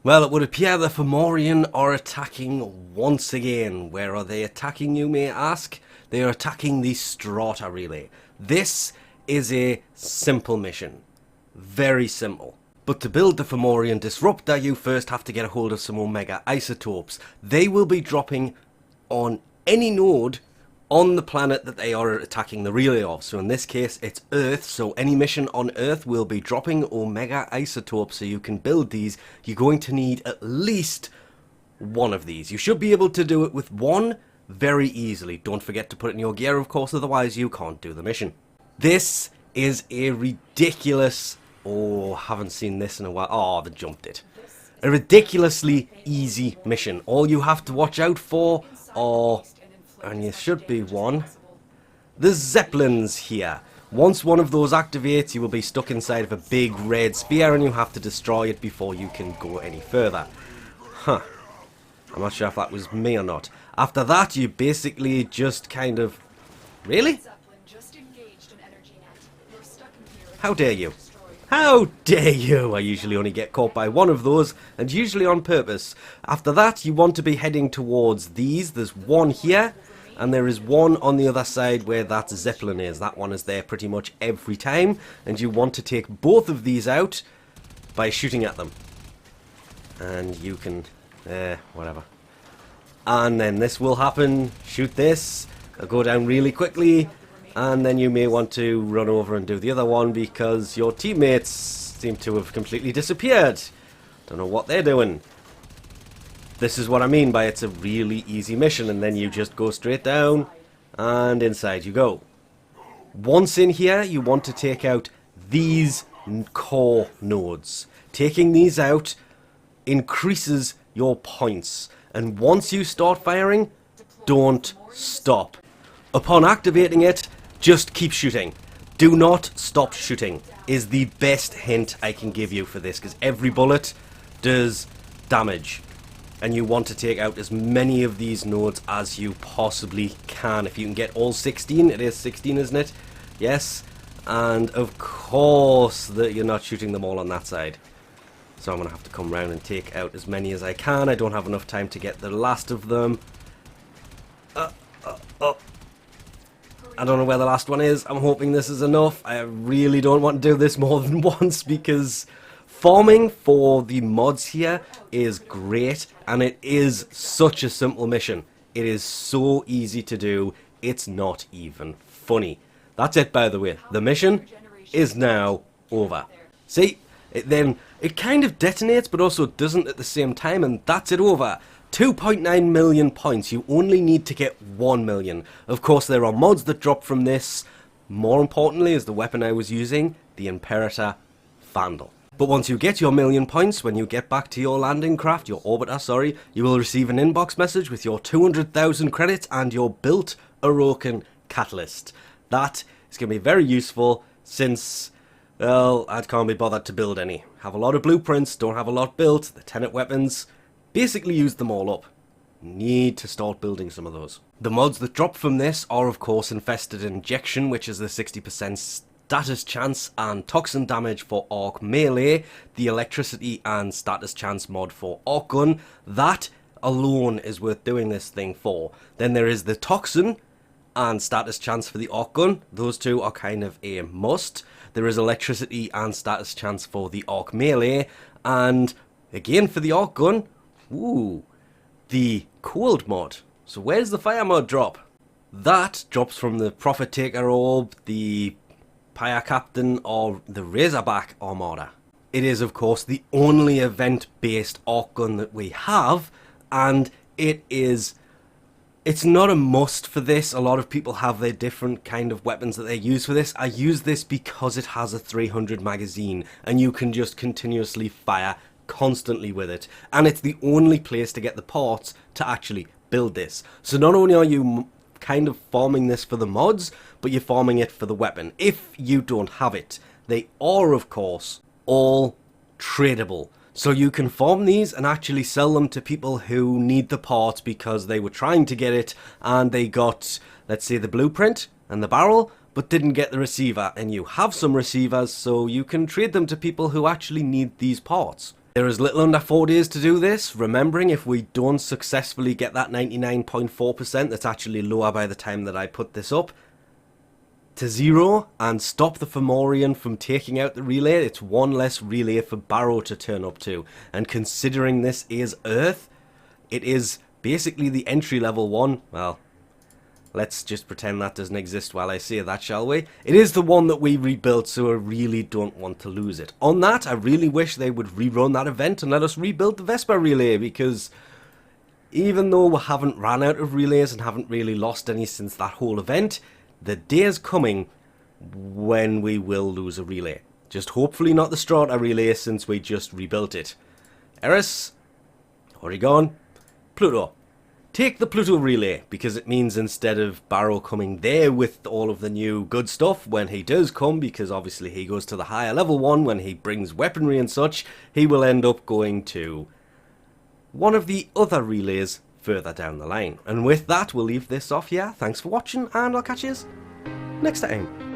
Well, it would appear the Fomorian are attacking once again. Where are they attacking, you may ask? They are attacking the Strata relay. This is a simple mission. Very simple. But to build the Fomorian Disruptor, you first have to get a hold of some Omega Isotopes. They will be dropping on any node on the planet that they are attacking the relay of. So in this case, it's Earth. So any mission on Earth will be dropping Omega Isotopes. So you can build these. You're going to need at least one of these. You should be able to do it with one very easily. Don't forget to put it in your gear, of course, otherwise you can't do the mission. This is a ridiculous... Oh, haven't seen this in a while. Oh, they jumped it. A ridiculously easy mission. All you have to watch out for are... and you should be one. The zeppelins here. Once one of those activates, you will be stuck inside of a big red sphere and you have to destroy it before you can go any further. Huh. I'm not sure if that was me or not. After that, you basically just kind of... Really? How dare you? How dare you! I usually only get caught by one of those, and usually on purpose. After that, you want to be heading towards these. There's one here, and there is one on the other side where that zeppelin is. That one is there pretty much every time, and you want to take both of these out by shooting at them. And you can... whatever. And then this will happen. Shoot this. It'll go down really quickly. And then you may want to run over and do the other one because your teammates seem to have completely disappeared. Don't know what they're doing. This is what I mean by it's a really easy mission, and then you just go straight down and inside you go. Once in here, you want to take out these core nodes. Taking these out increases your points, and once you start firing, don't stop. Upon activating it, just keep shooting. Do not stop shooting is the best hint I can give you for this, because every bullet does damage. And you want to take out as many of these nodes as you possibly can. If you can get all 16, it is 16, isn't it? Yes. And of course that you're not shooting them all on that side. So I'm going to have to come round and take out as many as I can. I don't have enough time to get the last of them. I don't know where the last one is. I'm hoping this is enough. I really don't want to do this more than once because farming for the mods here is great, and it is such a simple mission. It is so easy to do, it's not even funny. That's it, by the way. The mission is now over. See, it kind of detonates but also doesn't at the same time, and that's it over. 2.9 million points. You only need to get 1 million. Of course, there are mods that drop from this. More importantly is the weapon I was using, the imperiter Vandal. But once you get your 1,000,000 points, when you get back to your landing craft, your orbiter, sorry, you will receive an inbox message with your 200,000 credits and your built Orokin catalyst. That is going to be very useful since, well, I can't be bothered to build any. Have a lot of blueprints, don't have a lot built, the Tenet weapons. Basically used them all up. Need to start building some of those. The mods that drop from this are of course Infested Injection, which is the 60% status chance and toxin damage for arc melee, the electricity and status chance mod for arc gun. That alone is worth doing this thing for. Then there is the toxin and status chance for the arc gun. Those two are kind of a must. There is electricity and status chance for the arc melee, and again for the arc gun, ooh, the cold mod. So where's the fire mod drop? That drops from the Prophet Taker Orb, the Pyre Captain, or the Razorback Armada. It is of course the only event-based arc gun that we have, and it's not a must for this. A lot of people have their different kind of weapons that they use for this. I use this because it has a 300 magazine, and you can just continuously fire constantly with it, and it's the only place to get the parts to actually build this. So not only are you kind of farming this for the mods, but you're farming it for the weapon if you don't have it. They are of course all tradable, so you can farm these and actually sell them to people who need the parts because they were trying to get it and they got, let's say, the blueprint and the barrel but didn't get the receiver, and you have some receivers, so you can trade them to people who actually need these parts. There is little under 4 days to do this, remembering if we don't successfully get that 99.4% that's actually lower by the time that I put this up, to 0 and stop the Fomorian from taking out the relay, it's one less relay for Barrow to turn up to. And considering this is Earth, it is basically the entry level one. Well, let's just pretend that doesn't exist while I say that, shall we? It is the one that we rebuilt, so I really don't want to lose it. On that, I really wish they would rerun that event and let us rebuild the Vesper relay, because even though we haven't ran out of relays and haven't really lost any since that whole event, the day is coming when we will lose a relay. Just hopefully not the Strata relay, since we just rebuilt it. Eris, Oregon, Pluto. Take the Pluto relay, because it means instead of Barrow coming there with all of the new good stuff, when he does come, because obviously he goes to the higher level one when he brings weaponry and such, he will end up going to one of the other relays further down the line. And with that, we'll leave this off here. Thanks for watching, and I'll catch you next time.